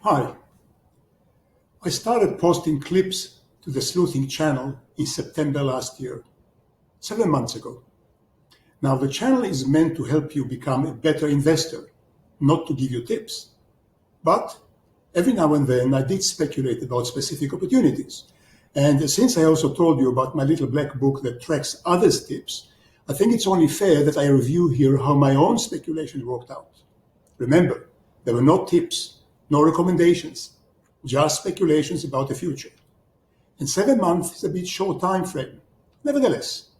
Hi, I started posting clips to the sleuthing channel in September last year, 7 months ago. Now, the channel is meant to help you become a better investor, not to give you tips. But every now and then I did speculate about specific opportunities. And since I also told you about my little black book that tracks others' tips, I think it's only fair that I review here how my own speculations worked out. Remember, there were no tips, no recommendations, just speculations about the future. And 7 months is a bit short time frame. Nevertheless,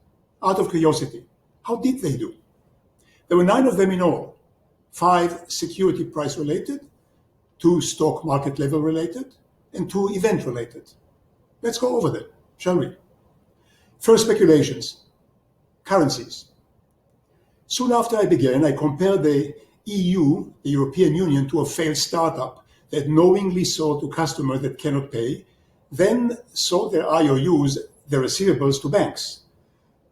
out of curiosity, how did they do? There were 9 of them in all, 5 security price related, 2 stock market level related, and 2 event related. Let's go over them, shall we? First, speculations. Currencies. Soon after I began, I compared the EU, the European Union, to a failed startup that knowingly sold to customers that cannot pay, then sold their IOUs, their receivables, to banks.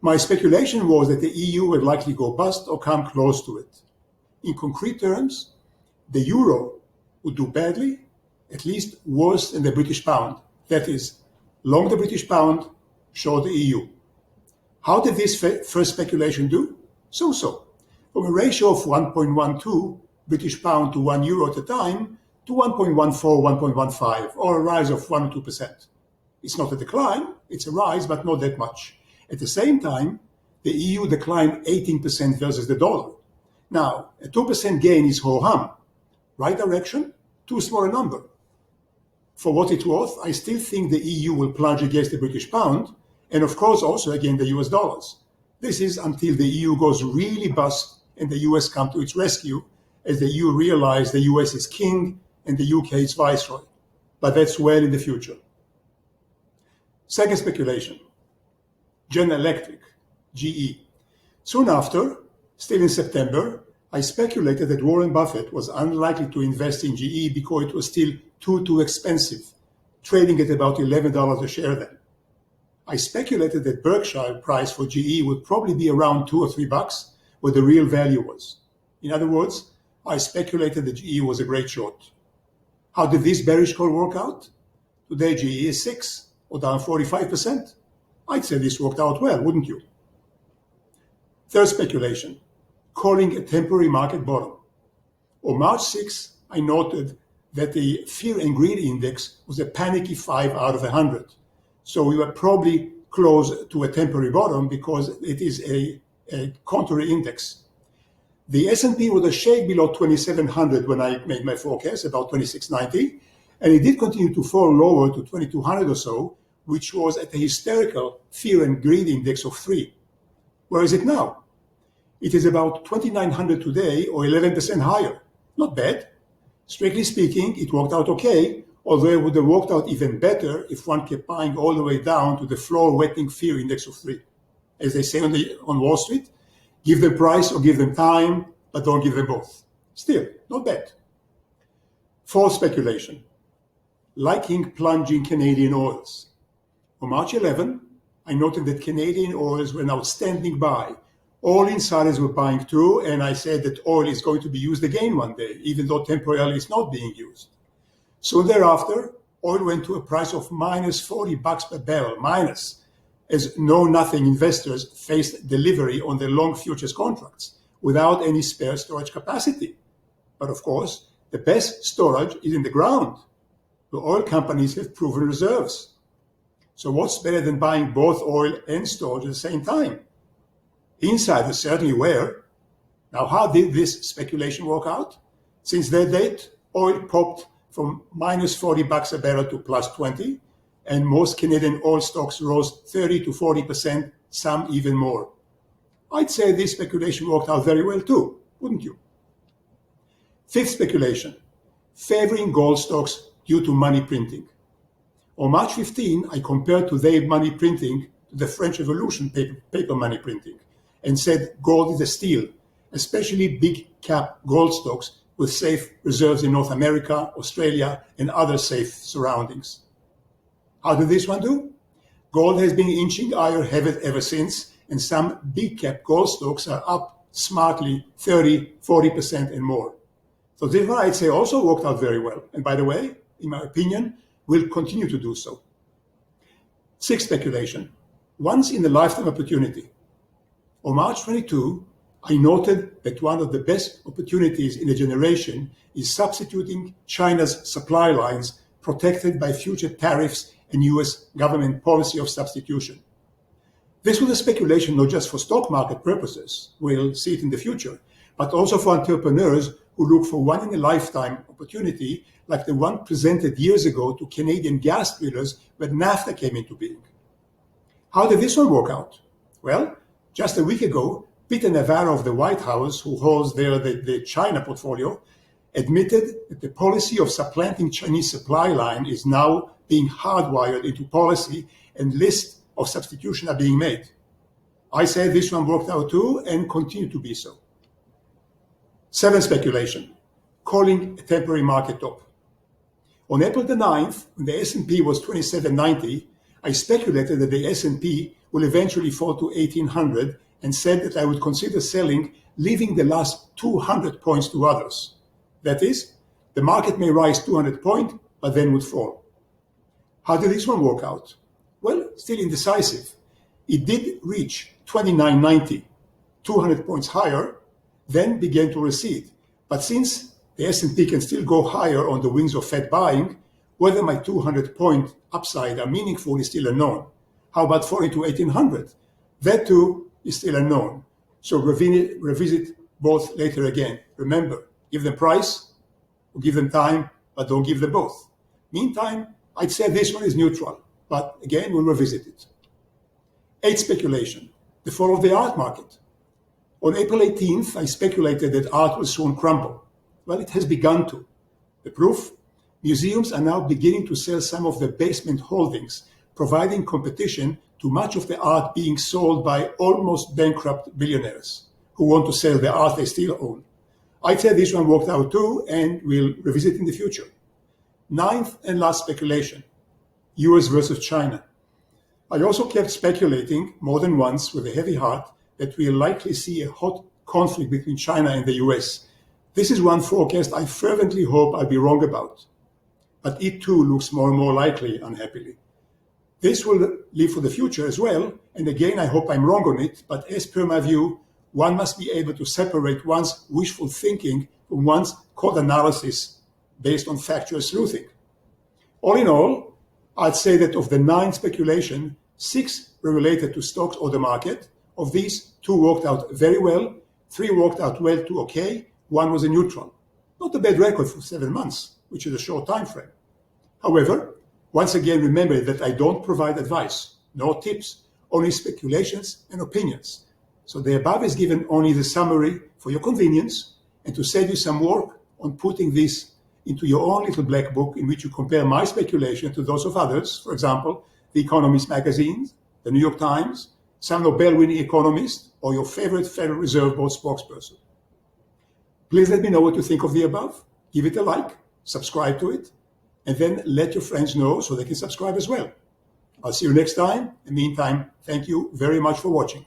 My speculation was that the EU would likely go bust or come close to it. In concrete terms, the euro would do badly, at least worse than the British pound. That is, long the British pound, short the EU. How did this first speculation do? So-so. From a ratio of 1.12 British pound to 1 euro at a time to 1.14, 1.15, or a rise of 1 or 2%. It's not a decline, it's a rise, but not that much. At the same time, the EU declined 18% versus the dollar. Now, a 2% gain is ho-hum. Right direction, too small a number. For what it's worth, I still think the EU will plunge against the British pound, and of course also against the US dollars. This is until the EU goes really bust and the US come to its rescue, as the EU realize the US is king and the UK is viceroy. But that's well in the future. Second speculation. General Electric, GE. Soon after, still in September, I speculated that Warren Buffett was unlikely to invest in GE because it was still too expensive, trading at about $11 a share then. I speculated that Berkshire price for GE would probably be around $2 or $3, where the real value was. In other words, I speculated that GE was a great short. How did this bearish call work out? Today GE is 6 or down 45%. I'd say this worked out well, wouldn't you? Third speculation, calling a temporary market bottom. On March 6, I noted that the Fear and Greed Index was a panicky 5 out of 100. So we were probably close to a temporary bottom because it is a contrary index. The S&P was a shake below 2,700 when I made my forecast, about 2,690, and it did continue to fall lower to 2,200 or so, which was at a hysterical Fear and Greed Index of 3. Where is it now? It is about 2,900 today, or 11% higher. Not bad. Strictly speaking, it worked out okay, although it would have worked out even better if one kept buying all the way down to the floor-wetting fear index of 3. As they say on Wall Street, give them price or give them time, but don't give them both. Still, not bad. Fourth speculation, liking plunging Canadian oils. On March 11, I noted that Canadian oils were an outstanding buy. All insiders were buying too, and I said that oil is going to be used again one day, even though temporarily it's not being used. Soon thereafter, oil went to a price of minus $40 per barrel, minus, as know-nothing investors faced delivery on their long futures contracts without any spare storage capacity. But of course, the best storage is in the ground. The oil companies have proven reserves. So what's better than buying both oil and storage at the same time? Insiders certainly were. Now, how did this speculation work out? Since that date, oil popped from minus $40 a barrel to plus 20, and most Canadian oil stocks rose 30 to 40%, some even more. I'd say this speculation worked out very well too, wouldn't you? Fifth speculation, favoring gold stocks due to money printing. On March 15, I compared today's money printing to the French Revolution paper money printing and said gold is a steal, especially big cap gold stocks with safe reserves in North America, Australia, and other safe surroundings. How did this one do? Gold has been inching higher ever since, and some big cap gold stocks are up smartly 30, 40% and more. So this one, I'd say, also worked out very well. And by the way, in my opinion, will continue to do so. 6, speculation. Once in a lifetime opportunity. On March 22, I noted that one of the best opportunities in a generation is substituting China's supply lines protected by future tariffs and US government policy of substitution. This was a speculation not just for stock market purposes, we'll see it in the future, but also for entrepreneurs who look for one-in-a-lifetime opportunity like the one presented years ago to Canadian gas drillers when NAFTA came into being. How did this one work out? Well, just a week ago, Peter Navarro of the White House, who holds there the China portfolio, admitted that the policy of supplanting Chinese supply line is now being hardwired into policy and lists of substitution are being made. I said this one worked out too and continue to be so. 7, speculation, calling a temporary market top. On April the 9th, when the S&P was 2790, I speculated that the S&P will eventually fall to 1800 and said that I would consider selling, leaving the last 200 points to others. That is, the market may rise 200 points, but then would fall. How did this one work out? Well, still indecisive. It did reach 2990, 200 points higher, then began to recede. But since the S&P can still go higher on the wings of Fed buying, whether my 200-point upside are meaningful is still unknown. How about falling to 1800? That too is still unknown. So revisit both later again. Remember, give them price, or give them time, but don't give them both. Meantime, I'd say this one is neutral, but again, we'll revisit it. 8, speculation, the fall of the art market. On April 18th, I speculated that art will soon crumble. Well, it has begun to. The proof? Museums are now beginning to sell some of their basement holdings, providing competition to much of the art being sold by almost bankrupt billionaires who want to sell the art they still own. I'd say this one worked out too, and we'll revisit in the future. 9th and last speculation, US versus China. I also kept speculating more than once with a heavy heart that we'll likely see a hot conflict between China and the US. This is one forecast I fervently hope I'll be wrong about. But it too looks more and more likely, unhappily. This will live for the future as well, and again I hope I'm wrong on it, but as per my view, one must be able to separate one's wishful thinking from one's cold analysis based on factual sleuthing. All in all, I'd say that of the 9 speculation, 6 were related to stocks or the market. Of these, 2 worked out very well, 3 worked out well to okay, 1 was a neutral. Not a bad record for 7 months, which is a short time frame. However, once again, remember that I don't provide advice, nor tips, only speculations and opinions. So the above is given only the summary for your convenience and to save you some work on putting this into your own little black book in which you compare my speculation to those of others, for example, The Economist magazine, the New York Times, some Nobel-winning economist, or your favorite Federal Reserve Board spokesperson. Please let me know what you think of the above. Give it a like, subscribe to it, and then let your friends know so they can subscribe as well. I'll see you next time. In the meantime, thank you very much for watching.